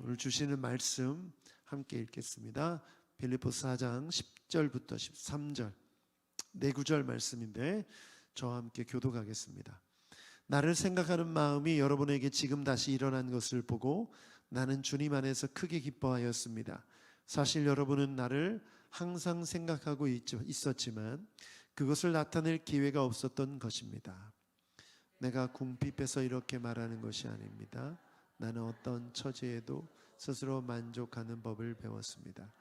오늘 주시는 말씀 함께 읽겠습니다. 빌립보서 4장 10절부터 13절 네 구절 말씀인데 저와 함께 교독하겠습니다. 나를 생각하는 마음이 여러분에게 지금 다시 일어난 것을 보고 나는 주님 안에서 크게 기뻐하였습니다. 사실 여러분은 나를 항상 생각하고 있었지만 그것을 나타낼 기회가 없었던 것입니다. 내가 궁핍해서 이렇게 말하는 것이 아닙니다. 나는 어떤 처지에도 스스로 만족하는 법을 배웠습니다.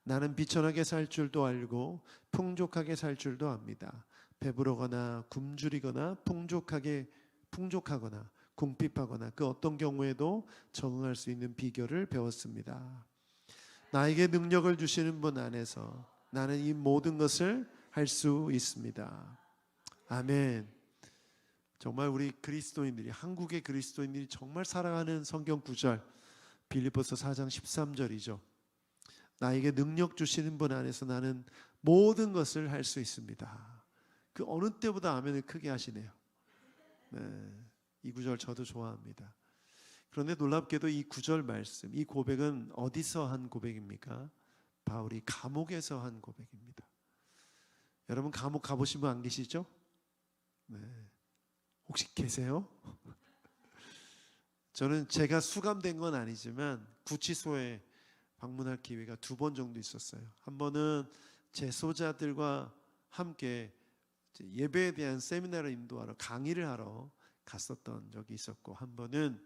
나는 비천하게 살 줄도 알고 풍족하게 살 줄도 압니다. 배부르거나 굶주리거나 풍족하거나 궁핍하거나 그 어떤 경우에도 적응할 수 있는 비결을 배웠습니다. 나에게 능력을 주시는 분 안에서 나는 이 모든 것을 할 수 있습니다. 아멘. 정말 우리 그리스도인들이, 한국의 그리스도인들이 정말 사랑하는 성경 구절, 빌립보서 4장 13절이죠. 나에게 능력 주시는 분 안에서 나는 모든 것을 할 수 있습니다. 그 어느 때보다 아멘을 크게 하시네요. 네, 이 구절 저도 좋아합니다. 그런데 놀랍게도 이 구절 말씀, 이 고백은 어디서 한 고백입니까? 바울이 감옥에서 한 고백입니다. 여러분 감옥 가보신 분 안 계시죠? 네. 혹시 계세요? 저는 제가 수감된 건 아니지만 구치소에 방문할 기회가 2번 정도 있었어요. 한 번은 재소자들과 함께 예배에 대한 세미나를 인도하러, 강의를 하러 갔었던 적이 있었고, 한 번은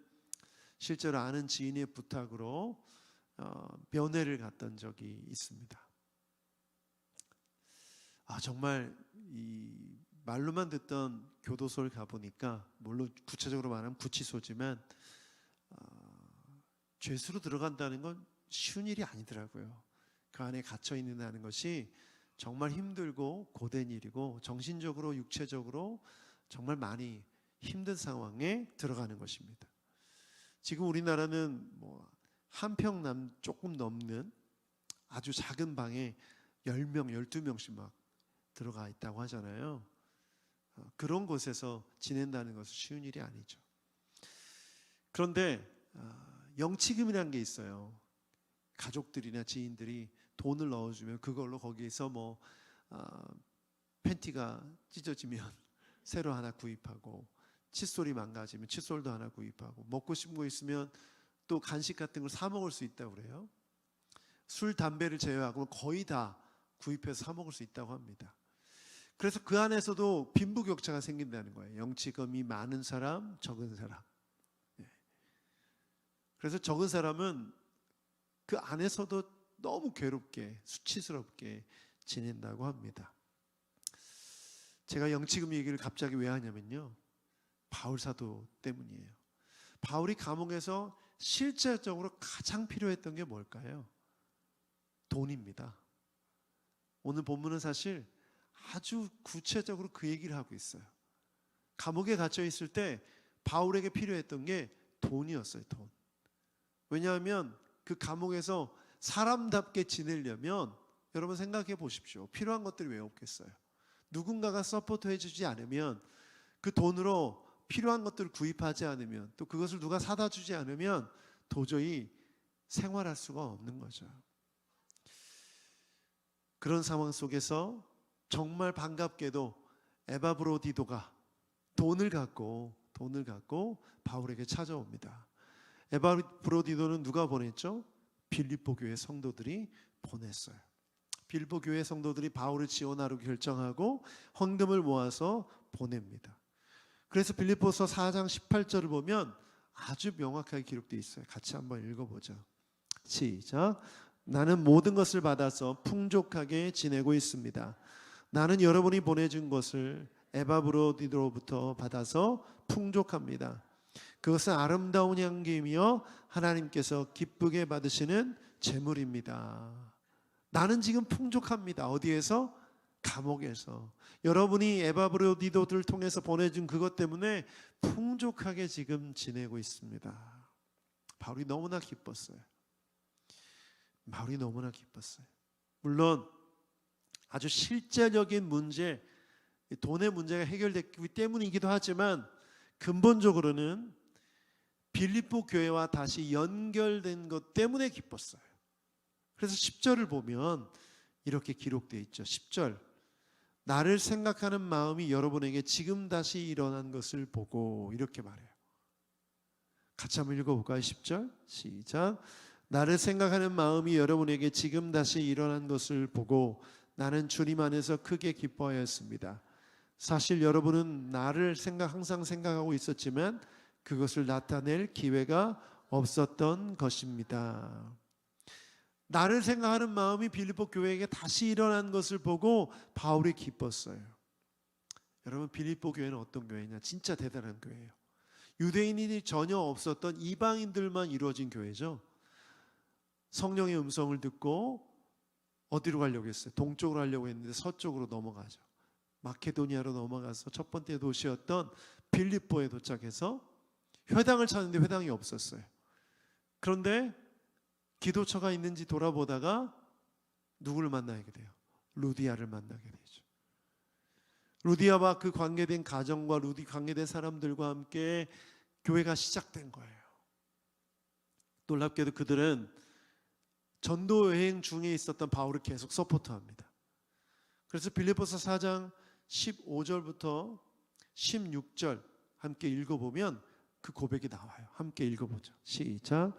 실제로 아는 지인의 부탁으로 면회를 갔던 적이 있습니다. 정말 이 말로만 듣던 교도소를 가보니까, 물론 구체적으로 말하면 구치소지만 죄수로 들어간다는 건 쉬운 일이 아니더라고요. 그 안에 갇혀 있는다는 것이 정말 힘들고 고된 일이고 정신적으로 육체적으로 정말 많이 힘든 상황에 들어가는 것입니다. 지금 우리나라는 한 평 조금 넘는 아주 작은 방에 10명, 12명씩 막 들어가 있다고 하잖아요. 그런 곳에서 지낸다는 것은 쉬운 일이 아니죠. 그런데 영치금이라는 게 있어요. 가족들이나 지인들이 돈을 넣어주면 그걸로 거기에서 팬티가 찢어지면 새로 하나 구입하고, 칫솔이 망가지면 칫솔도 하나 구입하고, 먹고 싶은 거 있으면 또 간식 같은 걸 사 먹을 수 있다고 그래요. 술, 담배를 제외하고는 거의 다 구입해서 사 먹을 수 있다고 합니다. 그래서 그 안에서도 빈부격차가 생긴다는 거예요. 영치금이 많은 사람, 적은 사람. 그래서 적은 사람은 그 안에서도 너무 괴롭게, 수치스럽게 지낸다고 합니다. 제가 영치금 얘기를 갑자기 왜 하냐면요, 바울 사도 때문이에요. 바울이 감옥에서 실제적으로 가장 필요했던 게 뭘까요? 돈입니다. 오늘 본문은 사실 아주 구체적으로 그 얘기를 하고 있어요. 감옥에 갇혀 있을 때 바울에게 필요했던 게 돈이었어요. 돈. 왜냐하면 그 감옥에서 사람답게 지내려면, 여러분 생각해 보십시오. 필요한 것들이 왜 없겠어요? 누군가가 서포트 해주지 않으면, 그 돈으로 필요한 것들을 구입하지 않으면, 또 그것을 누가 사다 주지 않으면 도저히 생활할 수가 없는 거죠. 그런 상황 속에서 정말 반갑게도 에바브로디도가 돈을 갖고 바울에게 찾아옵니다. 에바브로디도는 누가 보냈죠? 빌립보 교회 성도들이 보냈어요. 빌립보 교회 성도들이 바울을 지원하러 결정하고 헌금을 모아서 보냅니다. 그래서 빌립보서 4장 18절을 보면 아주 명확하게 기록되어 있어요. 같이 한번 읽어보죠. 시작. 나는 모든 것을 받아서 풍족하게 지내고 있습니다. 나는 여러분이 보내준 것을 에바브로디도로부터 받아서 풍족합니다. 그것은 아름다운 향기이며 하나님께서 기쁘게 받으시는 제물입니다. 나는 지금 풍족합니다. 어디에서? 감옥에서. 여러분이 에바브로디도들을 통해서 보내준 그것 때문에 풍족하게 지금 지내고 있습니다. 바울이 너무나 기뻤어요. 물론 아주 실제적인 문제, 돈의 문제가 해결됐기 때문이기도 하지만, 근본적으로는 빌립보 교회와 다시 연결된 것 때문에 기뻤어요. 그래서 10절을 보면 이렇게 기록되어 있죠. 10절, 나를 생각하는 마음이 여러분에게 지금 다시 일어난 것을 보고, 이렇게 말해요. 같이 한번 읽어볼까요? 10절 시작. 나를 생각하는 마음이 여러분에게 지금 다시 일어난 것을 보고 나는 주님 안에서 크게 기뻐하였습니다. 사실 여러분은 나를 항상 생각하고 있었지만 그것을 나타낼 기회가 없었던 것입니다. 나를 생각하는 마음이 빌립보 교회에게 다시 일어난 것을 보고 바울이 기뻤어요. 여러분, 빌립보 교회는 어떤 교회냐? 진짜 대단한 교회예요. 유대인이 전혀 없었던 이방인들만 이루어진 교회죠. 성령의 음성을 듣고 어디로 가려고 했어요? 동쪽으로 가려고 했는데 서쪽으로 넘어가죠. 마케도니아로 넘어가서 첫 번째 도시였던 빌립보에 도착해서 회당을 찾는데 회당이 없었어요. 그런데 기도처가 있는지 돌아보다가 누구를 만나게 돼요? 루디아를 만나게 되죠. 루디아와 그 관계된 가정과 관계된 사람들과 함께 교회가 시작된 거예요. 놀랍게도 그들은 전도 여행 중에 있었던 바울을 계속 서포트합니다. 그래서 빌립보서 4장 15절부터 16절 함께 읽어보면 그 고백이 나와요. 함께 읽어보죠. 시작.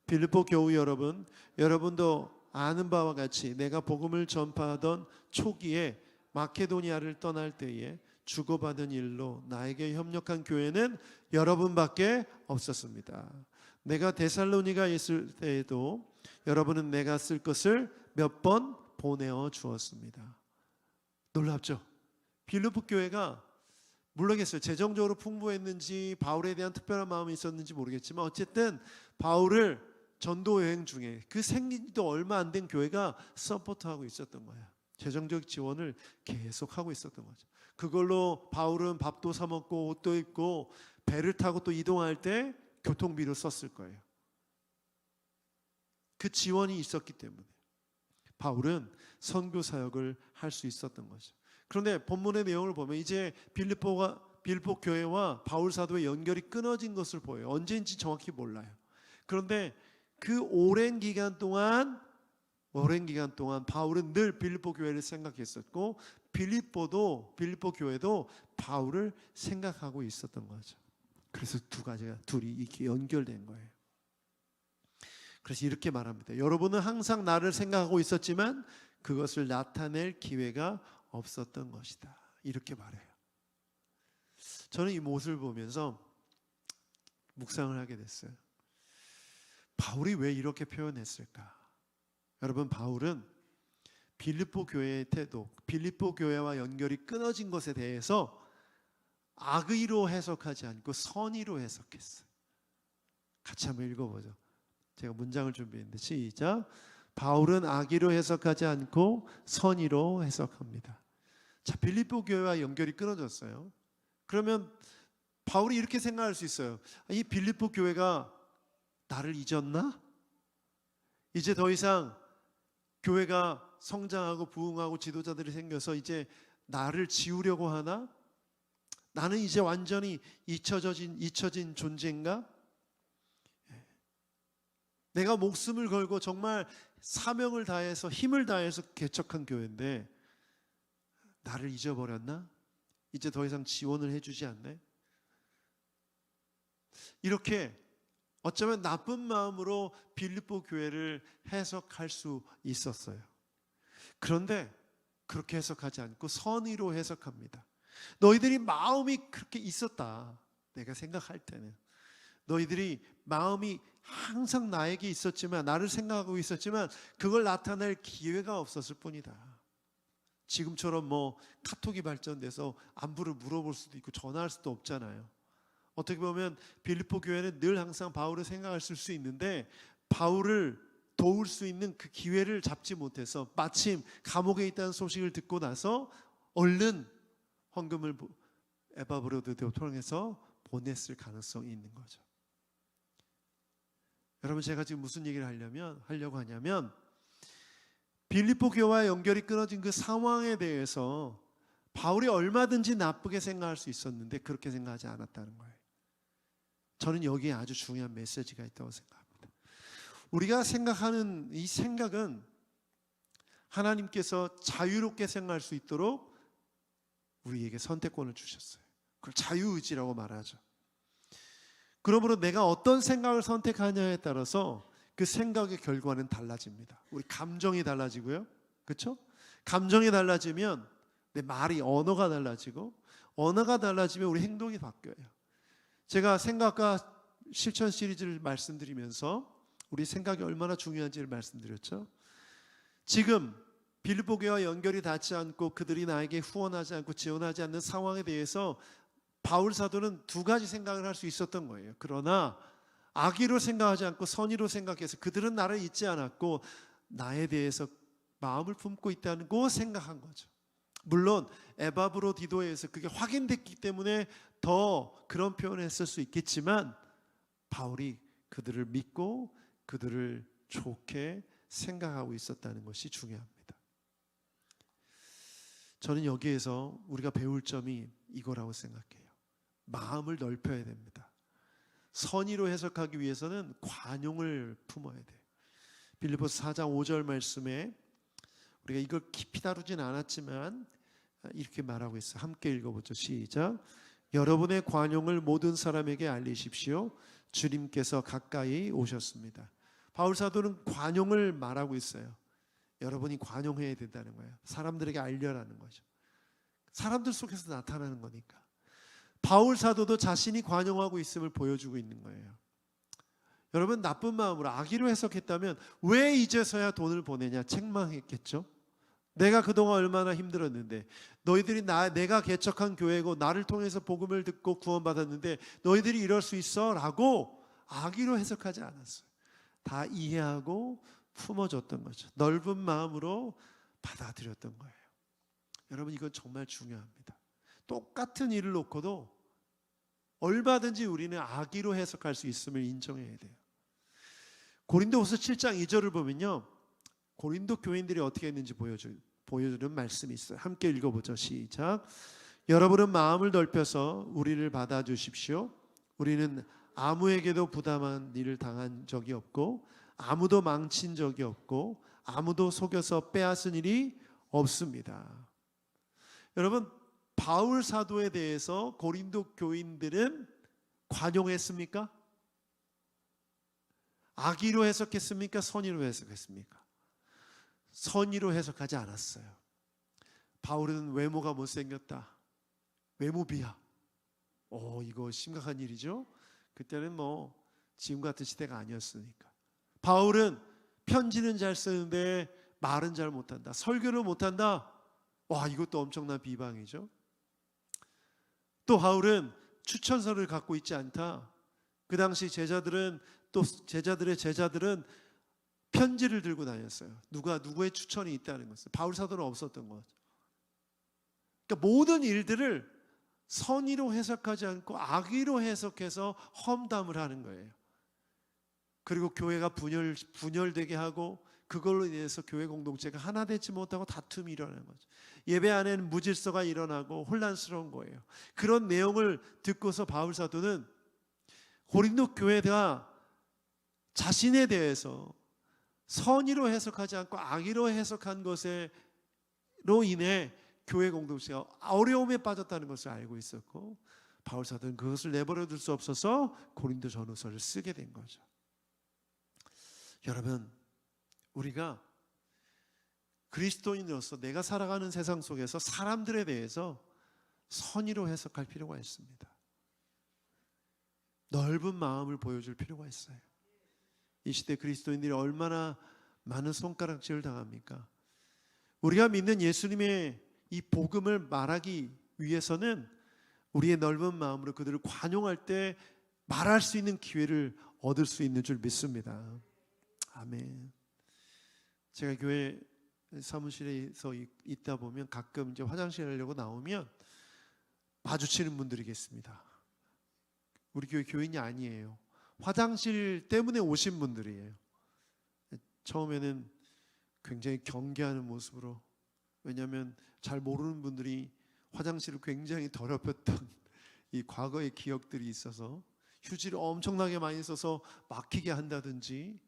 빌립보 교우 여러분, 여러분도 아는 바와 같이 내가 복음을 전파하던 초기에 마케도니아를 떠날 때에 주고받은 일로 나에게 협력한 교회는 여러분밖에 없었습니다. 내가 데살로니가 있을 때에도 여러분은 내가 쓸 것을 몇 번 보내어 주었습니다. 놀랍죠? 빌립보 교회가 모르겠어요. 재정적으로 풍부했는지 바울에 대한 특별한 마음이 있었는지 모르겠지만 어쨌든 바울을 전도 여행 중에 그 생긴 지도 얼마 안 된 교회가 서포트하고 있었던 거야. 재정적 지원을 계속하고 있었던 거죠. 그걸로 바울은 밥도 사 먹고 옷도 입고 배를 타고 또 이동할 때 교통비로 썼을 거예요. 그 지원이 있었기 때문에 바울은 선교 사역을 할 수 있었던 거죠. 그런데 본문의 내용을 보면 이제 빌립보 교회와 바울 사도의 연결이 끊어진 것을 보여요. 언제인지 정확히 몰라요. 그런데 그 오랜 기간 동안 바울은 늘 빌립보 교회를 생각했었고 빌립보 교회도 바울을 생각하고 있었던 거죠. 그래서 둘이 이렇게 연결된 거예요. 그래서 이렇게 말합니다. 여러분은 항상 나를 생각하고 있었지만 그것을 나타낼 기회가 없었던 것이다. 이렇게 말해요. 저는 이 모습을 보면서 묵상을 하게 됐어요. 바울이 왜 이렇게 표현했을까? 여러분, 바울은 빌립보 교회의 태도, 빌립보 교회와 연결이 끊어진 것에 대해서 악의로 해석하지 않고 선의로 해석했어요. 같이 한번 읽어보죠. 제가 문장을 준비했는데 시작. 바울은 악의로 해석하지 않고 선의로 해석합니다. 자, 빌립보 교회와 연결이 끊어졌어요. 그러면 바울이 이렇게 생각할 수 있어요. 이 빌립보 교회가 나를 잊었나? 이제 더 이상 교회가 성장하고 부흥하고 지도자들이 생겨서 이제 나를 지우려고 하나? 나는 이제 완전히 잊혀진 존재인가? 내가 목숨을 걸고 정말 사명을 다해서 힘을 다해서 개척한 교회인데 나를 잊어버렸나? 이제 더 이상 지원을 해주지 않네? 이렇게 어쩌면 나쁜 마음으로 빌립보 교회를 해석할 수 있었어요. 그런데 그렇게 해석하지 않고 선의로 해석합니다. 너희들이 마음이 그렇게 있었다. 내가 생각할 때는 너희들이 마음이 항상 나에게 있었지만, 나를 생각하고 있었지만 그걸 나타낼 기회가 없었을 뿐이다. 지금처럼 카톡이 발전돼서 안부를 물어볼 수도 있고 전화할 수도 없잖아요. 어떻게 보면 빌립보 교회는 늘 항상 바울을 생각할 수 있는데 바울을 도울 수 있는 그 기회를 잡지 못해서 마침 감옥에 있다는 소식을 듣고 나서 얼른 헌금을 에바브로드를 통해서 보냈을 가능성이 있는 거죠. 여러분, 제가 지금 무슨 얘기를 하려고 하냐면 빌립보 교회와 연결이 끊어진 그 상황에 대해서 바울이 얼마든지 나쁘게 생각할 수 있었는데 그렇게 생각하지 않았다는 거예요. 저는 여기에 아주 중요한 메시지가 있다고 생각합니다. 우리가 생각하는 이 생각은 하나님께서 자유롭게 생각할 수 있도록 우리에게 선택권을 주셨어요. 그걸 자유의지라고 말하죠. 그러므로 내가 어떤 생각을 선택하냐에 따라서 그 생각의 결과는 달라집니다. 우리 감정이 달라지고요. 그렇죠? 감정이 달라지면 내 말이, 언어가 달라지고, 언어가 달라지면 우리 행동이 바뀌어요. 제가 생각과 실천 시리즈를 말씀드리면서 우리 생각이 얼마나 중요한지를 말씀드렸죠. 지금 빌립보 교회와 연결이 닿지 않고 그들이 나에게 후원하지 않고 지원하지 않는 상황에 대해서 바울 사도는 두 가지 생각을 할 수 있었던 거예요. 그러나 악의로 생각하지 않고 선의로 생각해서 그들은 나를 잊지 않았고 나에 대해서 마음을 품고 있다는 거 생각한 거죠. 물론 에바브로디도에서 그게 확인됐기 때문에 더 그런 표현을 했을 수 있겠지만 바울이 그들을 믿고 그들을 좋게 생각하고 있었다는 것이 중요합니다. 저는 여기에서 우리가 배울 점이 이거라고 생각해요. 마음을 넓혀야 됩니다. 선의로 해석하기 위해서는 관용을 품어야 돼요. 빌립보서 4장 5절 말씀에 우리가 이걸 깊이 다루진 않았지만 이렇게 말하고 있어요. 함께 읽어보죠. 시작. 여러분의 관용을 모든 사람에게 알리십시오. 주님께서 가까이 오셨습니다. 바울 사도는 관용을 말하고 있어요. 여러분이 관용해야 된다는 거예요. 사람들에게 알려라는 거죠. 사람들 속에서 나타나는 거니까. 바울 사도도 자신이 관용하고 있음을 보여주고 있는 거예요. 여러분, 나쁜 마음으로 악의로 해석했다면 왜 이제서야 돈을 보내냐 책망했겠죠. 내가 그동안 얼마나 힘들었는데, 너희들이 내가 개척한 교회고 나를 통해서 복음을 듣고 구원받았는데 너희들이 이럴 수 있어? 라고 악의로 해석하지 않았어요. 다 이해하고 품어줬던 거죠. 넓은 마음으로 받아들였던 거예요. 여러분, 이건 정말 중요합니다. 똑같은 일을 놓고도 얼마든지 우리는 악의로 해석할 수 있음을 인정해야 돼요. 고린도후서 7장 2절을 보면요, 고린도 교인들이 어떻게 했는지 보여주는 말씀이 있어요. 함께 읽어보죠. 시작. 여러분은 마음을 넓혀서 우리를 받아주십시오. 우리는 아무에게도 부담한 일을 당한 적이 없고 아무도 망친 적이 없고 아무도 속여서 빼앗은 일이 없습니다. 여러분, 바울 사도에 대해서 고린도 교인들은 관용했습니까? 악의로 해석했습니까? 선의로 해석했습니까? 선의로 해석하지 않았어요. 바울은 외모가 못생겼다, 외모 비하. 이거 심각한 일이죠. 그때는 지금 같은 시대가 아니었으니까. 바울은 편지는 잘 쓰는데 말은 잘 못한다, 설교를 못한다. 이것도 엄청난 비방이죠. 또 바울은 추천서를 갖고 있지 않다. 그 당시 제자들은, 또 제자들의 제자들은 편지를 들고 다녔어요. 누구의 추천이 있다는 것을. 바울 사도는 없었던 거죠. 그러니까 모든 일들을 선의로 해석하지 않고 악의로 해석해서 험담을 하는 거예요. 그리고 교회가 분열되게 하고 그걸로 인해서 교회 공동체가 하나 되지 못하고 다툼이 일어나는 거죠. 예배 안에는 무질서가 일어나고 혼란스러운 거예요. 그런 내용을 듣고서 바울 사도는 고린도 교회가 자신에 대해서 선의로 해석하지 않고 악의로 해석한 것으로 인해 교회 공동체가 어려움에 빠졌다는 것을 알고 있었고, 바울 사도는 그것을 내버려 둘 수 없어서 고린도 전후서를 쓰게 된 거죠. 여러분, 우리가 그리스도인으로서 내가 살아가는 세상 속에서 사람들에 대해서 선의로 해석할 필요가 있습니다. 넓은 마음을 보여줄 필요가 있어요. 이 시대 그리스도인들이 얼마나 많은 손가락질을 당합니까? 우리가 믿는 예수님의 이 복음을 말하기 위해서는 우리의 넓은 마음으로 그들을 관용할 때 말할 수 있는 기회를 얻을 수 있는 줄 믿습니다. 아멘. 제가 교회 사무실에서 있다 보면 가끔 이제 화장실 하려고 나오면 마주치는 분들이 계십니다. 우리 교회 교인이 아니에요. 화장실 때문에 오신 분들이에요. 처음에는 굉장히 경계하는 모습으로, 왜냐하면 잘 모르는 분들이 화장실을 굉장히 더럽혔던 이 과거의 기억들이 있어서 휴지를 엄청나게 많이 써서 막히게 한다든지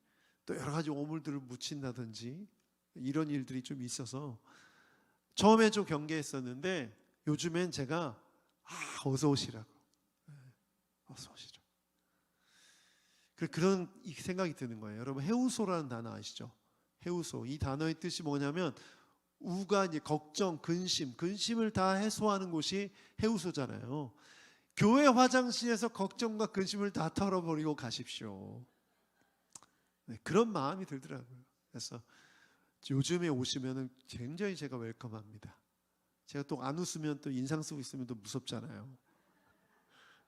또 여러 가지 오물들을 묻힌다든지 이런 일들이 좀 있어서 처음에 좀 경계했었는데 요즘엔 제가 어서 오시라고, 어서 오시라고. 그런 생각이 드는 거예요. 여러분, 해우소라는 단어 아시죠? 해우소. 이 단어의 뜻이 뭐냐면 우가 이제 걱정, 근심을 다 해소하는 곳이 해우소잖아요. 교회 화장실에서 걱정과 근심을 다 털어버리고 가십시오. 네, 그런 마음이 들더라고요. 그래서 요즘에 오시면은 굉장히 제가 웰컴합니다. 제가 또 안 웃으면 또 인상 쓰고 있으면 또 무섭잖아요.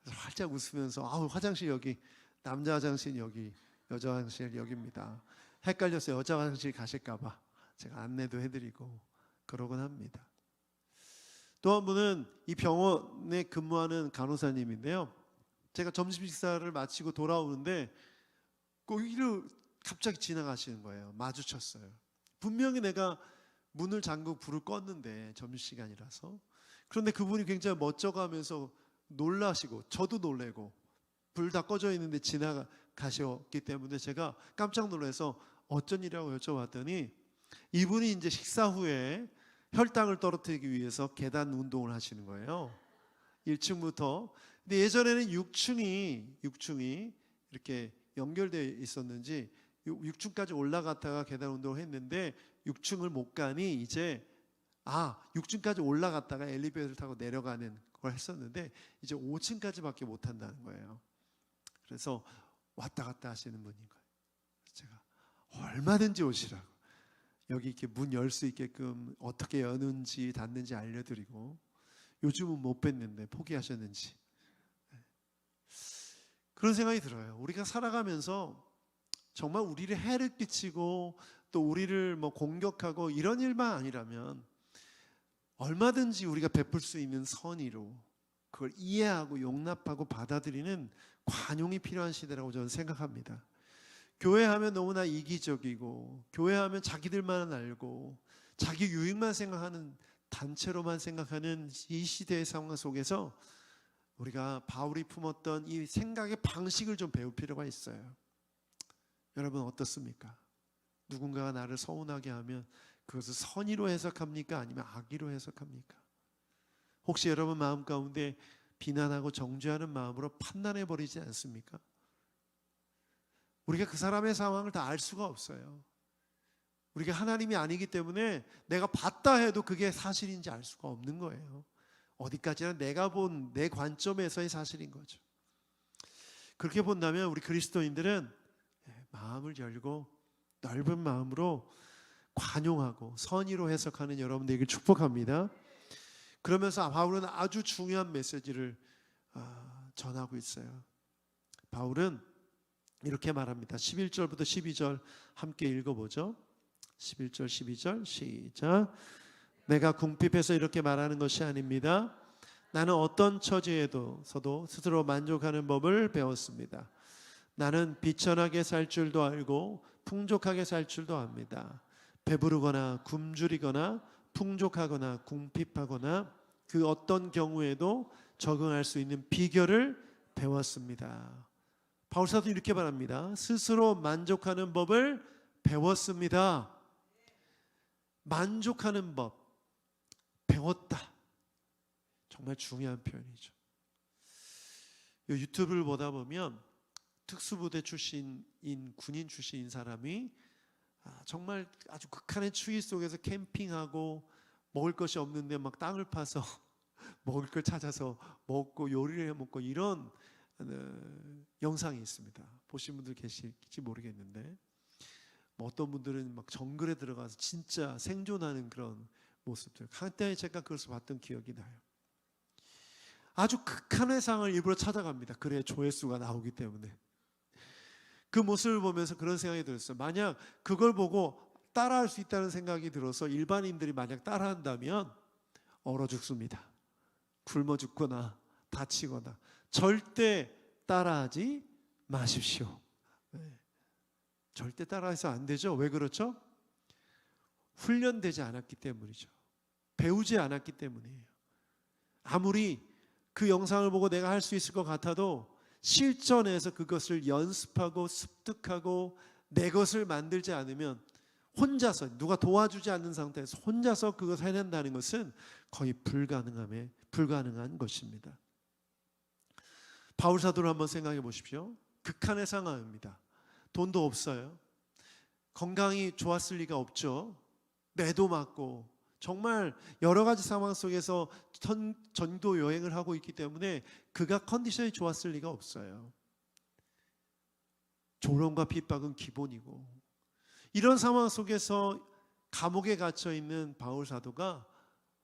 그래서 활짝 웃으면서 화장실 여기, 남자 화장실 여기, 여자 화장실 여기입니다. 헷갈려서 여자 화장실 가실까봐 제가 안내도 해드리고 그러곤 합니다. 또 한 분은 이 병원에 근무하는 간호사님인데요. 제가 점심 식사를 마치고 돌아오는데 거기를 갑자기 지나가시는 거예요. 마주쳤어요. 분명히 내가 문을 잠그고 불을 껐는데 점심시간이라서. 그런데 그분이 굉장히 멋져가면서 놀라시고 저도 놀래고 불 다 꺼져 있는데 지나가셨기 때문에 제가 깜짝 놀라서 어쩐 일이라고 여쭤봤더니 이분이 이제 식사 후에 혈당을 떨어뜨리기 위해서 계단 운동을 하시는 거예요. 1층부터. 근데 예전에는 6층이 이렇게 연결되어 있었는지 6층까지 올라갔다가 계단 운동을 했는데 6층을 못 가니 이제 6층까지 올라갔다가 엘리베이터를 타고 내려가는 걸 했었는데 이제 5층까지밖에 못 한다는 거예요. 그래서 왔다 갔다 하시는 분인 거예요. 제가 얼마든지 오시라고 여기 이렇게 문 열 수 있게끔 어떻게 여는지 닫는지 알려드리고 요즘은 못 뵀는데 포기하셨는지 그런 생각이 들어요. 우리가 살아가면서 정말 우리를 해를 끼치고 또 우리를 공격하고 이런 일만 아니라면 얼마든지 우리가 베풀 수 있는 선의로 그걸 이해하고 용납하고 받아들이는 관용이 필요한 시대라고 저는 생각합니다. 교회하면 너무나 이기적이고 교회하면 자기들만 알고 자기 유익만 생각하는 단체로만 생각하는 이 시대의 상황 속에서 우리가 바울이 품었던 이 생각의 방식을 좀 배울 필요가 있어요. 여러분 어떻습니까? 누군가가 나를 서운하게 하면 그것을 선의로 해석합니까? 아니면 악의로 해석합니까? 혹시 여러분 마음 가운데 비난하고 정죄하는 마음으로 판단해버리지 않습니까? 우리가 그 사람의 상황을 다 알 수가 없어요. 우리가 하나님이 아니기 때문에 내가 봤다 해도 그게 사실인지 알 수가 없는 거예요. 어디까지나 내가 본 내 관점에서의 사실인 거죠. 그렇게 본다면 우리 그리스도인들은 마음을 열고 넓은 마음으로 관용하고 선의로 해석하는 여러분들에게 축복합니다. 그러면서 바울은 아주 중요한 메시지를 전하고 있어요. 바울은 이렇게 말합니다. 11절부터 12절 함께 읽어보죠. 11절 12절 시작. 내가 궁핍해서 이렇게 말하는 것이 아닙니다. 나는 어떤 처지에서도 스스로 만족하는 법을 배웠습니다. 나는 비천하게 살 줄도 알고 풍족하게 살 줄도 압니다. 배부르거나 굶주리거나 풍족하거나 궁핍하거나 그 어떤 경우에도 적응할 수 있는 비결을 배웠습니다. 바울 사도는 이렇게 말합니다. 스스로 만족하는 법을 배웠습니다. 만족하는 법 배웠다. 정말 중요한 표현이죠. 유튜브를 보다 보면 특수부대 출신인 군인 출신인 사람이 정말 아주 극한의 추위 속에서 캠핑하고 먹을 것이 없는데 막 땅을 파서 먹을 걸 찾아서 먹고 요리를 해 먹고 이런 영상이 있습니다. 보신 분들 계실지 모르겠는데 어떤 분들은 막 정글에 들어가서 진짜 생존하는 그런 모습들. 한때 제가 그것을 봤던 기억이 나요. 아주 극한의 상을 일부러 찾아갑니다. 그래야 조회수가 나오기 때문에. 그 모습을 보면서 그런 생각이 들었어요. 만약 그걸 보고 따라할 수 있다는 생각이 들어서 일반인들이 만약 따라한다면 얼어 죽습니다. 굶어 죽거나 다치거나. 절대 따라하지 마십시오. 절대 따라해서 안 되죠. 왜 그렇죠? 훈련되지 않았기 때문이죠. 배우지 않았기 때문이에요. 아무리 그 영상을 보고 내가 할 수 있을 것 같아도 실전에서 그것을 연습하고 습득하고 내 것을 만들지 않으면, 혼자서 누가 도와주지 않는 상태에서 혼자서 그것을 해낸다는 것은 거의 불가능한 것입니다. 바울 사도를 한번 생각해 보십시오. 극한의 상황입니다. 돈도 없어요. 건강이 좋았을 리가 없죠. 매도 맞고 정말 여러 가지 상황 속에서 전도 여행을 하고 있기 때문에 그가 컨디션이 좋았을 리가 없어요. 조롱과 핍박은 기본이고, 이런 상황 속에서 감옥에 갇혀 있는 바울 사도가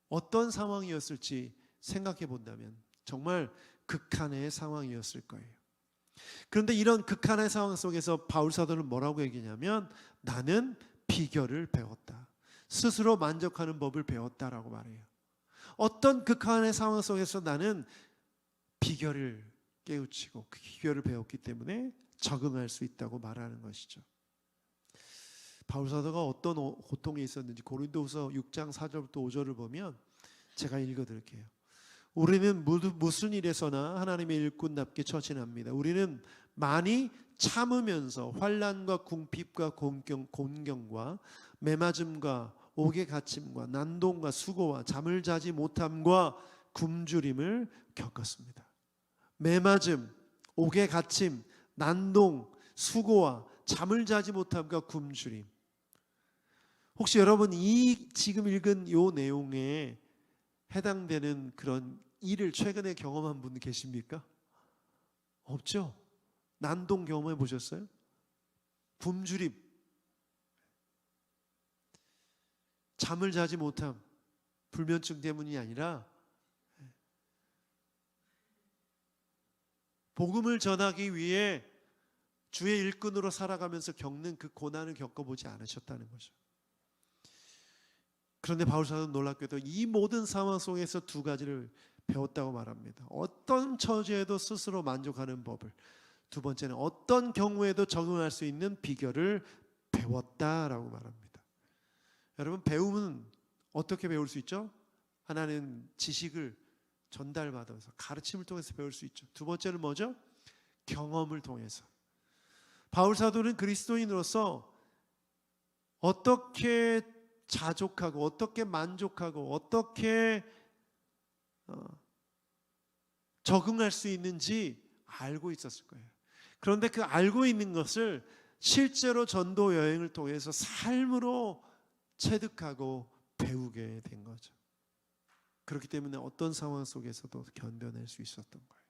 어떤 상황이었을지 생각해 본다면 정말 극한의 상황이었을 거예요. 그런데 이런 극한의 상황 속에서 바울 사도는 뭐라고 얘기냐면, 나는 비결을 배웠다. 스스로 만족하는 법을 배웠다라고 말해요. 어떤 극한의 상황 속에서 나는 비결을 깨우치고 그 비결을 배웠기 때문에 적응할 수 있다고 말하는 것이죠. 바울 사도가 어떤 고통이 있었는지 고린도후서 6장 4절부터 5절을 보면 제가 읽어드릴게요. 우리는 무슨 일에서나 하나님의 일꾼답게 처신합니다. 우리는 많이 참으면서 환난과 궁핍과 곤경과 매맞음과 옥에 갇힘과 난동과 수고와 잠을 자지 못함과 굶주림을 겪었습니다. 매맞음, 옥에 갇힘, 난동, 수고와 잠을 자지 못함과 굶주림. 혹시 여러분 이 지금 읽은 이 내용에 해당되는 그런 일을 최근에 경험한 분 계십니까? 없죠? 난동 경험해 보셨어요? 굶주림, 잠을 자지 못함, 불면증 때문이 아니라 복음을 전하기 위해 주의 일꾼으로 살아가면서 겪는 그 고난을 겪어보지 않으셨다는 거죠. 그런데 바울 사도는 놀랍게도 이 모든 상황 속에서 두 가지를 배웠다고 말합니다. 어떤 처지에도 스스로 만족하는 법을, 두 번째는 어떤 경우에도 적응할 수 있는 비결을 배웠다라고 말합니다. 여러분, 배움은 어떻게 배울 수 있죠? 하나는 지식을 전달받아서 가르침을 통해서 배울 수 있죠. 두 번째는 뭐죠? 경험을 통해서. 바울 사도는 그리스도인으로서 어떻게 자족하고 어떻게 만족하고 어떻게 적응할 수 있는지 알고 있었을 거예요. 그런데 그 알고 있는 것을 실제로 전도 여행을 통해서 삶으로 체득하고 배우게 된 거죠. 그렇기 때문에 어떤 상황 속에서도 견뎌낼 수 있었던 거예요.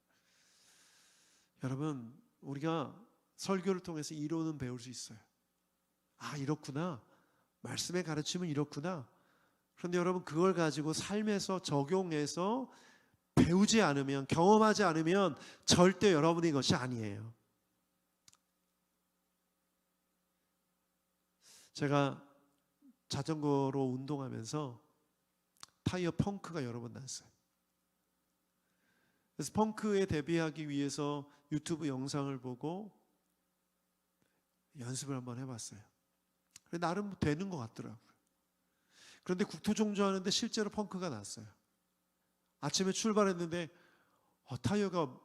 여러분, 우리가 설교를 통해서 이론은 배울 수 있어요. 아, 이렇구나. 말씀의 가르침은 이렇구나. 그런데 여러분, 그걸 가지고 삶에서 적용해서 배우지 않으면, 경험하지 않으면 절대 여러분의 것이 아니에요. 제가 자전거로 운동하면서 타이어 펑크가 여러 번 났어요. 그래서 펑크에 대비하기 위해서 유튜브 영상을 보고 연습을 한번 해봤어요. 나름 되는 것 같더라고요. 그런데 국토종주하는데 실제로 펑크가 났어요. 아침에 출발했는데 타이어가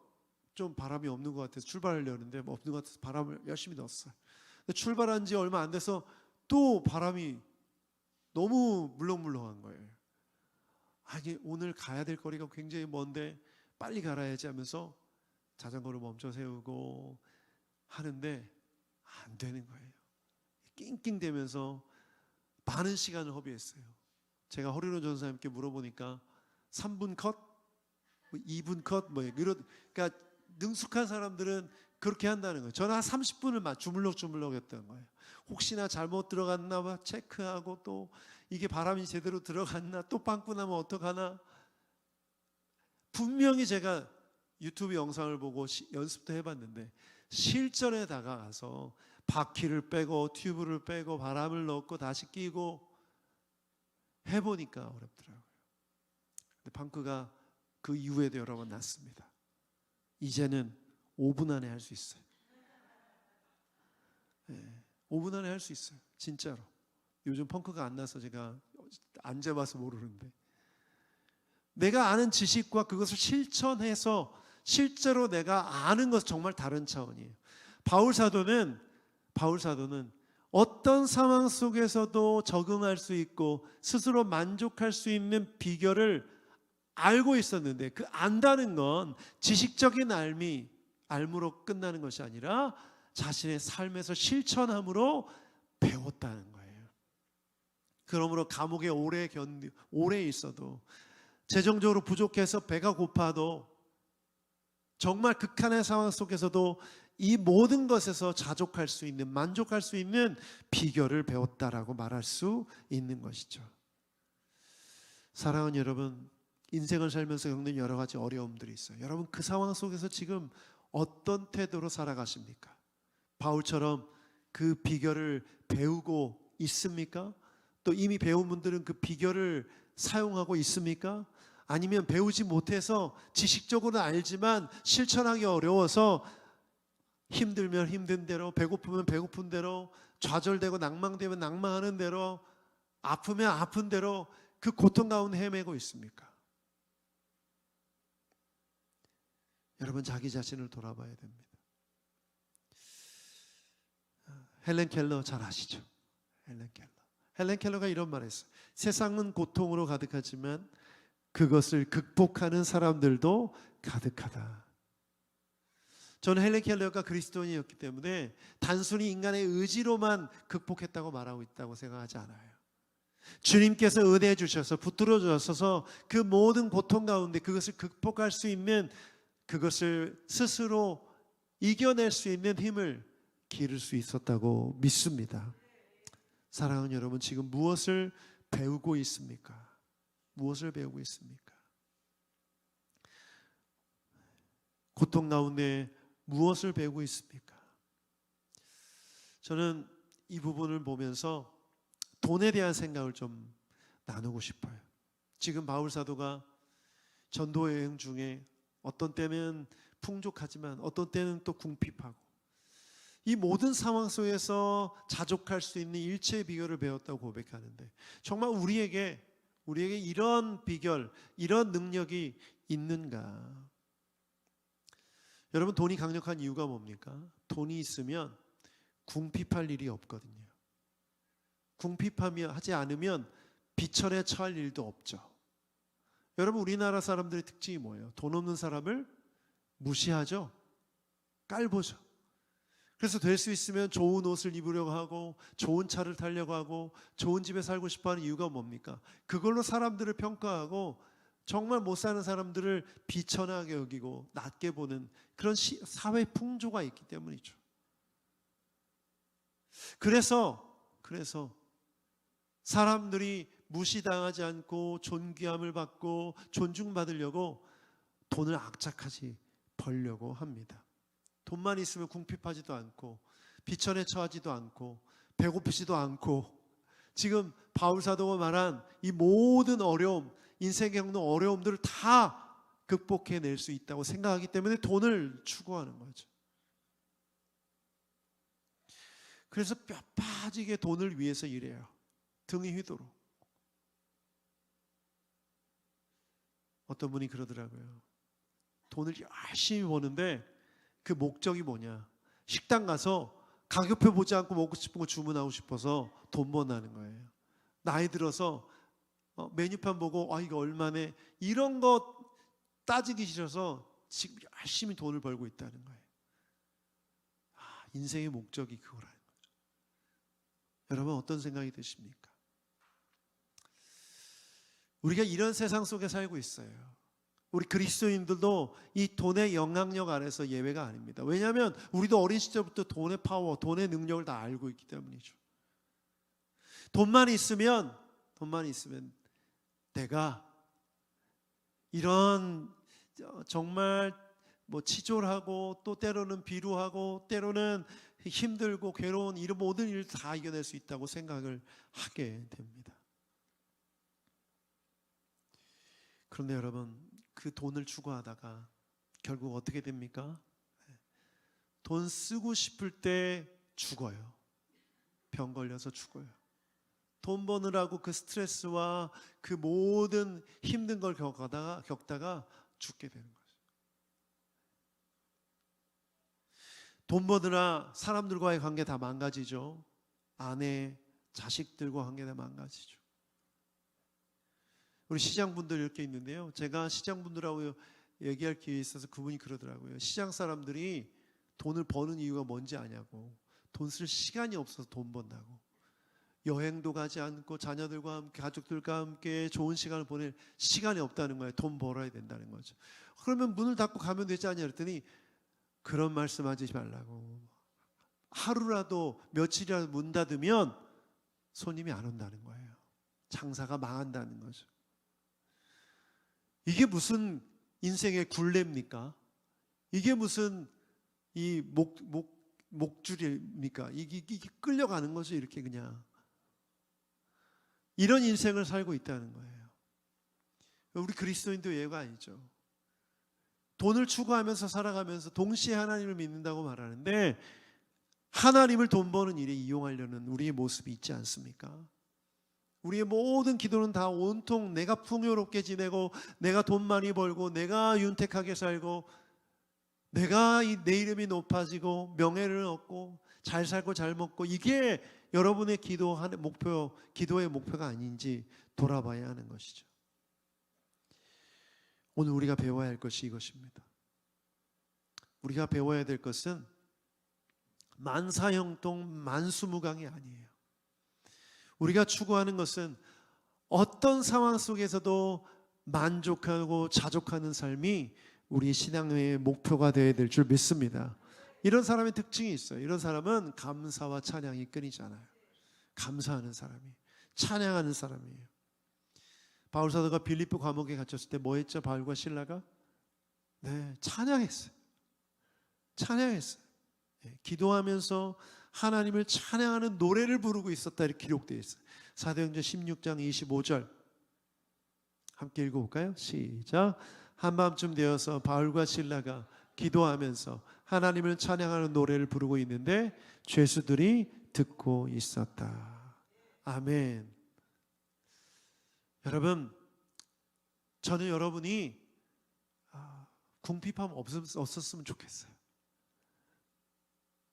좀 바람이 없는 것 같아서 출발하려는데 없는 것 같아서 바람을 열심히 넣었어요. 근데 출발한 지 얼마 안 돼서 또 바람이 너무 물렁물렁한 거예요. 이게 오늘 가야 될 거리가 굉장히 먼데 빨리 갈아야지 하면서 자전거를 멈춰 세우고 하는데 안 되는 거예요. 낑낑대면서 많은 시간을 허비했어요. 제가 허리론 전사님께 물어보니까 3분 컷, 2분 컷, 그러니까 능숙한 사람들은 그렇게 한다는 거예요. 저는 한 30분을 주물럭주물럭 했던 거예요. 혹시나 잘못 들어갔나 봐 체크하고, 또 이게 바람이 제대로 들어갔나, 또 빵꾸 나면 어떡하나. 분명히 제가 유튜브 영상을 보고 연습도 해봤는데 실전에 다가가서 바퀴를 빼고 튜브를 빼고 바람을 넣고 다시 끼고 해보니까 어렵더라고요. 근데 펑크가 그 이후에도 여러 번 났습니다. 이제는 5분 안에 할 수 있어요. 5분 안에 할 수 있어요. 진짜로. 요즘 펑크가 안 나서 제가 안 재봐서 모르는데, 내가 아는 지식과 그것을 실천해서 실제로 내가 아는 것은 정말 다른 차원이에요. 바울 사도는 어떤 상황 속에서도 적응할 수 있고 스스로 만족할 수 있는 비결을 알고 있었는데, 그 안다는 건 지식적인 알무로 끝나는 것이 아니라 자신의 삶에서 실천함으로 배웠다는 거예요. 그러므로 감옥에 오래 있어도, 재정적으로 부족해서 배가 고파도, 정말 극한의 상황 속에서도 이 모든 것에서 자족할 수 있는, 만족할 수 있는 비결을 배웠다라고 말할 수 있는 것이죠. 사랑하는 여러분, 인생을 살면서 겪는 여러 가지 어려움들이 있어요. 여러분, 그 상황 속에서 지금 어떤 태도로 살아가십니까? 바울처럼 그 비결을 배우고 있습니까? 또 이미 배운 분들은 그 비결을 사용하고 있습니까? 아니면 배우지 못해서 지식적으로는 알지만 실천하기 어려워서 힘들면 힘든 대로, 배고프면 배고픈 대로, 좌절되고 낭망되면 낭망하는 대로, 아프면 아픈 대로 그 고통 가운데 헤매고 있습니까? 여러분, 자기 자신을 돌아봐야 됩니다. 헬렌 켈러 잘 아시죠? 헬렌 켈러가 이런 말을 했어요. 세상은 고통으로 가득하지만 그것을 극복하는 사람들도 가득하다. 저는 헬렌 켈러가 그리스도인이었기 때문에 단순히 인간의 의지로만 극복했다고 말하고 있다고 생각하지 않아요. 주님께서 은혜해 주셔서, 붙들어 주셔서 그 모든 고통 가운데 그것을 극복할 수 있는, 그것을 스스로 이겨낼 수 있는 힘을 기를 수 있었다고 믿습니다. 사랑하는 여러분, 지금 무엇을 배우고 있습니까? 무엇을 배우고 있습니까? 고통 가운데 무엇을 배우고 있습니까? 저는 이 부분을 보면서 돈에 대한 생각을 좀 나누고 싶어요. 지금 바울 사도가 전도 여행 중에 어떤 때는 풍족하지만 어떤 때는 또 궁핍하고, 이 모든 상황 속에서 자족할 수 있는 일체의 비결을 배웠다고 고백하는데, 정말 우리에게 이런 비결, 이런 능력이 있는가? 여러분, 돈이 강력한 이유가 뭡니까? 돈이 있으면 궁핍할 일이 없거든요. 궁핍하지 않으면 비천에 처할 일도 없죠. 여러분, 우리나라 사람들의 특징이 뭐예요? 돈 없는 사람을 무시하죠. 깔보죠. 그래서 될 수 있으면 좋은 옷을 입으려고 하고, 좋은 차를 타려고 하고, 좋은 집에 살고 싶어하는 이유가 뭡니까? 그걸로 사람들을 평가하고, 정말 못 사는 사람들을 비천하게 여기고 낮게 보는 그런 사회 풍조가 있기 때문이죠. 그래서 사람들이 무시당하지 않고 존귀함을 받고 존중받으려고 돈을 악착같이 벌려고 합니다. 돈만 있으면 궁핍하지도 않고 비천에 처하지도 않고 배고프지도 않고, 지금 바울 사도가 말한 이 모든 어려움, 인생에 겪는 어려움들을 다 극복해낼 수 있다고 생각하기 때문에 돈을 추구하는 거죠. 그래서 뼈 빠지게 돈을 위해서 일해요. 등이 휘도록. 어떤 분이 그러더라고요. 돈을 열심히 버는데 그 목적이 뭐냐? 식당 가서 가격표 보지 않고 먹고 싶은 거 주문하고 싶어서 돈 번다는 거예요. 나이 들어서 메뉴판 보고 이거 얼마네, 이런 거 따지기 싫어서 지금 열심히 돈을 벌고 있다는 거예요. 인생의 목적이 그거라는 거죠. 여러분, 어떤 생각이 드십니까? 우리가 이런 세상 속에 살고 있어요. 우리 그리스도인들도 이 돈의 영향력 아래서 예외가 아닙니다. 왜냐하면 우리도 어린 시절부터 돈의 파워, 돈의 능력을 다 알고 있기 때문이죠. 돈만 있으면 내가 이런 정말 치졸하고, 또 때로는 비루하고, 때로는 힘들고 괴로운 이런 모든 일을 다 이겨낼 수 있다고 생각을 하게 됩니다. 그런데 여러분, 그 돈을 추구하다가 결국 어떻게 됩니까? 돈 쓰고 싶을 때 죽어요. 병 걸려서 죽어요. 돈 버느라고 그 스트레스와 그 모든 힘든 걸 겪다가 죽게 되는 거죠. 돈 버느라 사람들과의 관계 다 망가지죠. 아내, 자식들과 관계 다 망가지죠. 우리 시장분들 이렇게 있는데요. 제가 시장분들하고 얘기할 기회에 있어서 그분이 그러더라고요. 시장 사람들이 돈을 버는 이유가 뭔지 아냐고. 돈 쓸 시간이 없어서 돈 번다고. 여행도 가지 않고 자녀들과 함께 가족들과 함께 좋은 시간을 보낼 시간이 없다는 거예요. 돈 벌어야 된다는 거죠. 그러면 문을 닫고 가면 되지 않냐 그랬더니 그런 말씀하지 말라고. 하루라도 며칠이라도 문 닫으면 손님이 안 온다는 거예요. 장사가 망한다는 거죠. 이게 무슨 인생의 굴레입니까? 이게 무슨 이 목줄입니까? 이게 끌려가는 거죠. 이렇게 그냥. 이런 인생을 살고 있다는 거예요. 우리 그리스도인도 예가 아니죠. 돈을 추구하면서 살아가면서 동시에 하나님을 믿는다고 말하는데 하나님을 돈 버는 일에 이용하려는 우리의 모습이 있지 않습니까? 우리의 모든 기도는 다 온통 내가 풍요롭게 지내고 내가 돈 많이 벌고 내가 윤택하게 살고 내가 내 이름이 높아지고 명예를 얻고 잘 살고 잘 먹고 이게 여러분의 기도의 목표가 아닌지 돌아봐야 하는 것이죠. 오늘 우리가 배워야 할 것이 이것입니다. 우리가 배워야 될 것은 만사형통 만수무강이 아니에요. 우리가 추구하는 것은 어떤 상황 속에서도 만족하고 자족하는 삶이 우리 신앙의 목표가 되어야 될 줄 믿습니다. 이런 사람의 특징이 있어요. 이런 사람은 감사와 찬양이 끊이지 않아요. 감사하는 사람이, 찬양하는 사람이에요. 바울 사도가 빌립보 감옥에 갇혔을 때 뭐 했죠? 바울과 실라가? 네, 찬양했어요. 찬양했어요. 네, 기도하면서 하나님을 찬양하는 노래를 부르고 있었다 이렇게 기록되어 있어요. 사도행전 16장 25절 함께 읽어볼까요? 시작. 한밤쯤 되어서 바울과 실라가 기도하면서 하나님을 찬양하는 노래를 부르고 있는데 죄수들이 듣고 있었다. 아멘. 여러분, 저는 여러분이 궁핍함 없었으면 좋겠어요.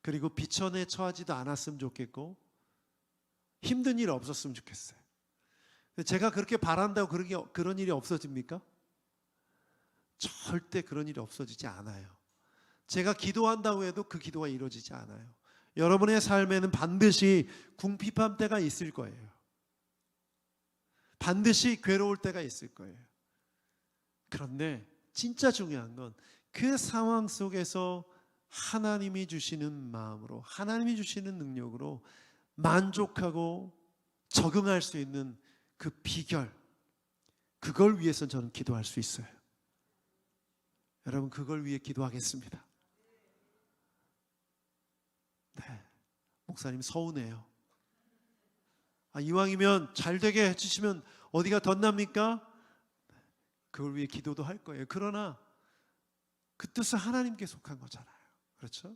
그리고 비천에 처하지도 않았으면 좋겠고 힘든 일 없었으면 좋겠어요. 제가 그렇게 바란다고 그런 일이 없어집니까? 절대 그런 일이 없어지지 않아요. 제가 기도한다고 해도 그 기도가 이루어지지 않아요. 여러분의 삶에는 반드시 궁핍한 때가 있을 거예요. 반드시 괴로울 때가 있을 거예요. 그런데 진짜 중요한 건 그 상황 속에서 하나님이 주시는 마음으로, 하나님이 주시는 능력으로 만족하고 적응할 수 있는 그 비결, 그걸 위해서 저는 기도할 수 있어요. 여러분, 그걸 위해 기도하겠습니다. 네, 목사님 서운해요. 이왕이면 잘 되게 해주시면 어디가 덧납니까? 그걸 위해 기도도 할 거예요. 그러나 그 뜻은 하나님께 속한 거잖아요. 그렇죠?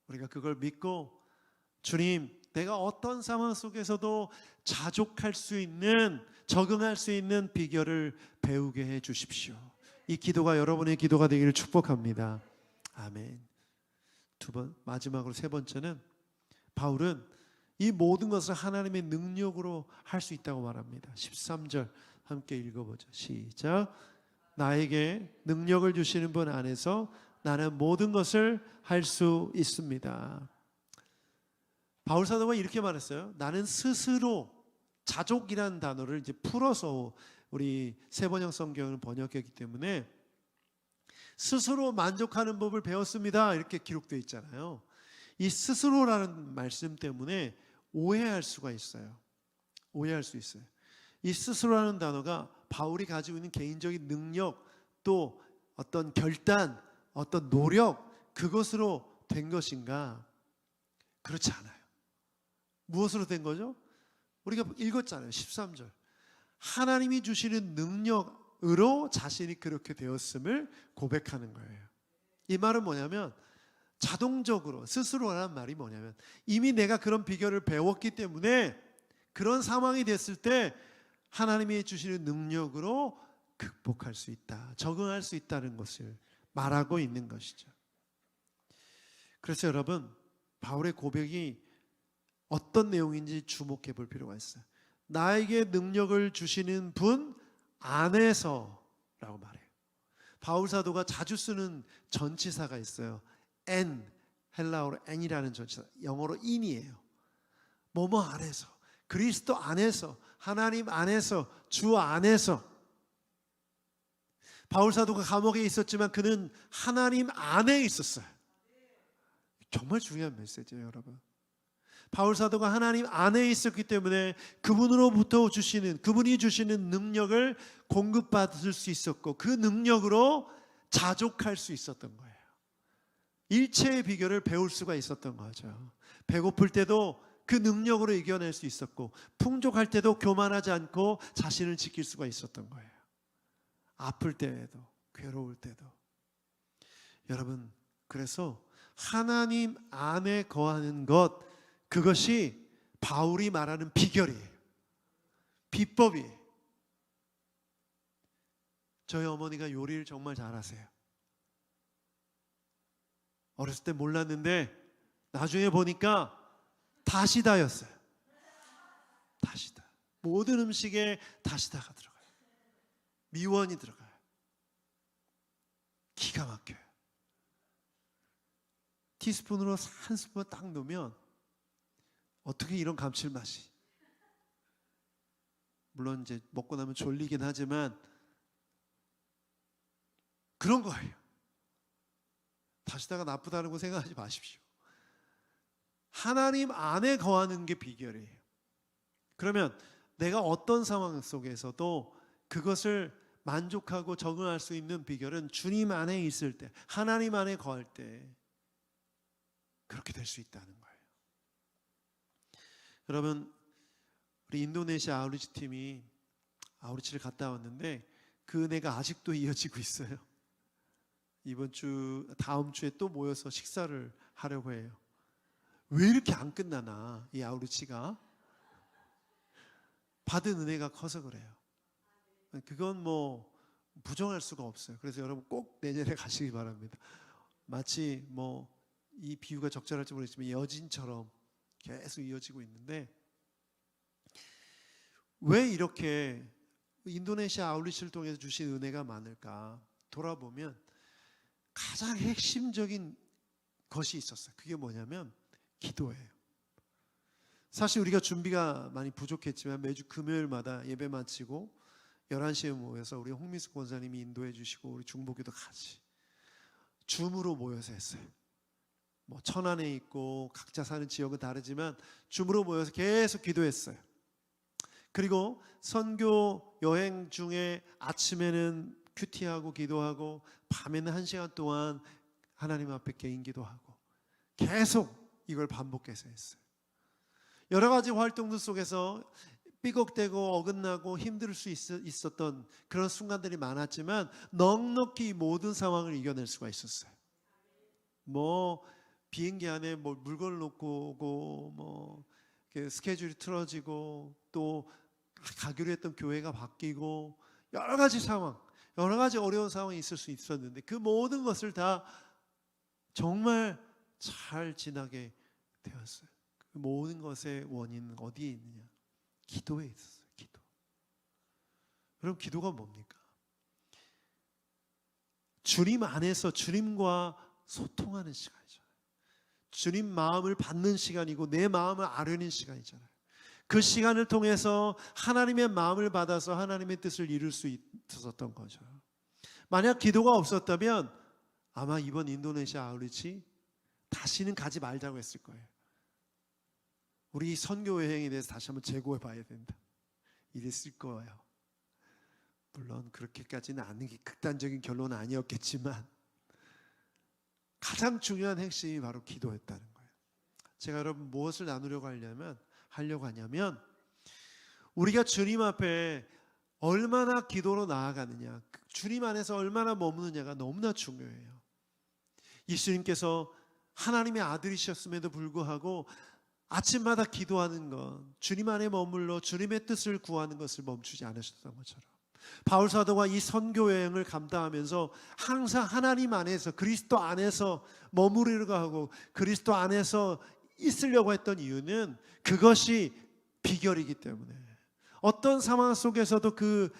우리가 그걸 믿고 주님, 내가 어떤 상황 속에서도 자족할 수 있는, 적응할 수 있는 비결을 배우게 해 주십시오. 이 기도가 여러분의 기도가 되기를 축복합니다. 아멘. 마지막으로 세 번째는 바울은 이 모든 것을 하나님의 능력으로 할 수 있다고 말합니다. 13절 함께 읽어보죠. 시작. 나에게 능력을 주시는 분 안에서 나는 모든 것을 할 수 있습니다. 바울 사도가 이렇게 말했어요. 나는 스스로, 자족이라는 단어를 이제 풀어서 우리 세번역 성경을 번역했기 때문에 스스로 만족하는 법을 배웠습니다. 이렇게 기록되어 있잖아요. 이 스스로라는 말씀 때문에 오해할 수가 있어요. 오해할 수 있어요. 이 스스로라는 단어가 바울이 가지고 있는 개인적인 능력, 또 어떤 결단, 어떤 노력, 그것으로 된 것인가? 그렇지 않아요. 무엇으로 된 거죠? 우리가 읽었잖아요. 13절. 하나님이 주시는 능력으로 자신이 그렇게 되었음을 고백하는 거예요. 이 말은 뭐냐면 자동적으로, 스스로라는 말이 뭐냐면 이미 내가 그런 비결을 배웠기 때문에 그런 상황이 됐을 때 하나님이 주시는 능력으로 극복할 수 있다, 적응할 수 있다는 것을 말하고 있는 것이죠. 그래서 여러분, 바울의 고백이 어떤 내용인지 주목해 볼 필요가 있어요. 나에게 능력을 주시는 분 안에서라고 말해요. 바울 사도가 자주 쓰는 전치사가 있어요. n, 헬라어로 n이라는 전치사, 영어로 in이에요. 뭐뭐 안에서, 그리스도 안에서, 하나님 안에서, 주 안에서. 바울 사도가 감옥에 있었지만 그는 하나님 안에 있었어요. 정말 중요한 메시지예요, 여러분. 바울 사도가 하나님 안에 있었기 때문에 그분으로부터 그분이 주시는 능력을 공급받을 수 있었고, 그 능력으로 자족할 수 있었던 거예요. 일체의 비결을 배울 수가 있었던 거죠. 배고플 때도 그 능력으로 이겨낼 수 있었고, 풍족할 때도 교만하지 않고 자신을 지킬 수가 있었던 거예요. 아플 때에도, 괴로울 때도. 여러분, 그래서 하나님 안에 거하는 것, 그것이 바울이 말하는 비결이에요. 비법이에요. 저희 어머니가 요리를 정말 잘하세요. 어렸을 때 몰랐는데 나중에 보니까 다시다였어요. 다시다. 모든 음식에 다시다가 들어가요. 미원이 들어가요. 기가 막혀요. 티스푼으로 한 스푼 딱 넣으면 어떻게 이런 감칠맛이. 물론 이제 먹고 나면 졸리긴 하지만 그런 거예요. 다시다가 나쁘다는 거 생각하지 마십시오. 하나님 안에 거하는 게 비결이에요. 그러면 내가 어떤 상황 속에서도 그것을 만족하고 적응할 수 있는 비결은 주님 안에 있을 때, 하나님 안에 거할 때 그렇게 될 수 있다는 거예요. 여러분, 우리 인도네시아 아우리치 팀이 아우리치를 갔다 왔는데 그 은혜가 아직도 이어지고 있어요. 다음 주에 또 모여서 식사를 하려고 해요. 왜 이렇게 안 끝나나, 이 아우리치가. 받은 은혜가 커서 그래요. 그건 뭐 부정할 수가 없어요. 그래서 여러분 꼭 내년에 가시기 바랍니다. 마치 이 비유가 적절할지 모르겠지만 여진처럼 계속 이어지고 있는데, 왜 이렇게 인도네시아 아울리치를 통해서 주신 은혜가 많을까 돌아보면 가장 핵심적인 것이 있었어요. 그게 뭐냐면 기도예요. 사실 우리가 준비가 많이 부족했지만 매주 금요일마다 예배 마치고 11시에 모여서 우리 홍미숙 권사님이 인도해 주시고 우리 중보기도 같이 줌으로 모여서 했어요. 천안에 있고 각자 사는 지역은 다르지만 줌으로 모여서 계속 기도했어요. 그리고 선교 여행 중에 아침에는 큐티하고 기도하고 밤에는 1시간 동안 하나님 앞에 개인 기도하고 계속 이걸 반복해서 했어요. 여러 가지 활동들 속에서 삐걱대고 어긋나고 힘들 수 있었던 그런 순간들이 많았지만 넉넉히 모든 상황을 이겨낼 수가 있었어요. 비행기 안에 물건을 놓고 오고 스케줄이 틀어지고 또 가기로 했던 교회가 바뀌고 여러 가지 상황, 여러 가지 어려운 상황이 있을 수 있었는데 그 모든 것을 다 정말 잘 지나게 되었어요. 그 모든 것의 원인은 어디에 있느냐? 기도에 있었어요. 기도. 여러분, 기도가 뭡니까? 주님 안에서 주님과 소통하는 시간이잖아요. 주님 마음을 받는 시간이고 내 마음을 아뢰는 시간이잖아요. 그 시간을 통해서 하나님의 마음을 받아서 하나님의 뜻을 이룰 수 있었던 거죠. 만약 기도가 없었다면 아마 이번 인도네시아 아우리치 다시는 가지 말자고 했을 거예요. 우리 선교 여행에 대해서 다시 한번 재고해 봐야 된다, 이랬을 거예요. 물론 그렇게까지는 않는 게 극단적인 결론은 아니었겠지만 가장 중요한 핵심이 바로 기도였다는 거예요. 제가 여러분 무엇을 나누려고 하냐면 우리가 주님 앞에 얼마나 기도로 나아가느냐, 주님 안에서 얼마나 머무느냐가 너무나 중요해요. 예수님께서 하나님의 아들이셨음에도 불구하고 아침마다 기도하는 것, 주님 안에 머물러 주님의 뜻을 구하는 것을 멈추지 않으셨던 것처럼 바울 사도가 이 선교 여행을 감당하면서 항상 하나님 안에서, 그리스도 안에서 머무르려고 하고 그리스도 안에서 있으려고 했던 이유는 그것이 비결이기 때문에, 어떤 상황 속에서도, 그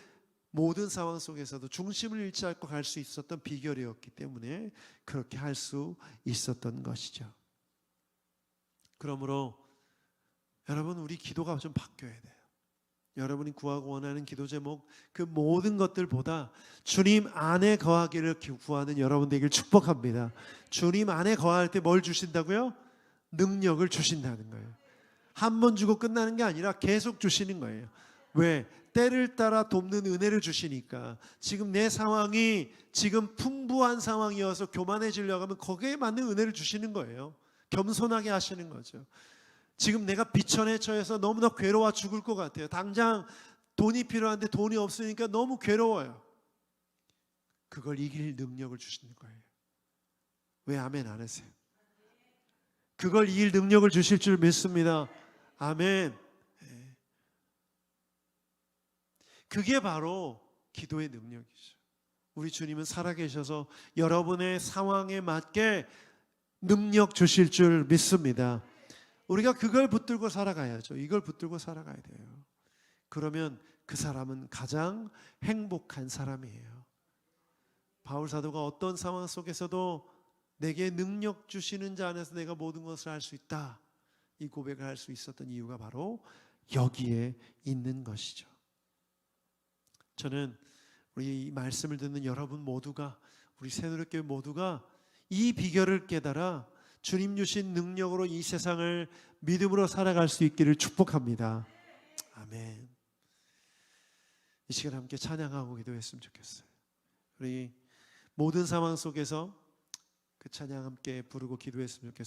모든 상황 속에서도 중심을 잃지 않고 갈 수 있었던 비결이었기 때문에 그렇게 할 수 있었던 것이죠. 그러므로 여러분, 우리 기도가 좀 바뀌어야 돼요. 여러분이 구하고 원하는 기도 제목, 그 모든 것들보다 주님 안에 거하기를 구하는 여러분 되길 축복합니다. 주님 안에 거할 때 뭘 주신다고요? 능력을 주신다는 거예요. 한 번 주고 끝나는 게 아니라 계속 주시는 거예요. 왜? 때를 따라 돕는 은혜를 주시니까. 지금 내 상황이 지금 풍부한 상황이어서 교만해지려고 하면 거기에 맞는 은혜를 주시는 거예요. 겸손하게 하시는 거죠. 지금 내가 비천에 처해서 너무나 괴로워 죽을 것 같아요. 당장 돈이 필요한데 돈이 없으니까 너무 괴로워요. 그걸 이길 능력을 주시는 거예요. 왜 아멘 안 하세요? 그걸 이길 능력을 주실 줄 믿습니다. 아멘. 그게 바로 기도의 능력이죠. 우리 주님은 살아계셔서 여러분의 상황에 맞게 능력 주실 줄 믿습니다. 우리가 그걸 붙들고 살아가야죠. 이걸 붙들고 살아가야 돼요. 그러면 그 사람은 가장 행복한 사람이에요. 바울 사도가 어떤 상황 속에서도 내게 능력 주시는 자 안에서 내가 모든 것을 할 수 있다, 이 고백을 할 수 있었던 이유가 바로 여기에 있는 것이죠. 저는 우리 이 말씀을 듣는 여러분 모두가, 우리 새누리교회 모두가 이 비결을 깨달아 주님 주신 능력으로 이 세상을 믿음으로 살아갈 수 있기를 축복합니다. 아멘. 이 시간 함께 찬양하고 기도했으면 좋겠어요. 우리 모든 상황 속에서 그 찬양 함께 부르고 기도했으면 좋겠어요.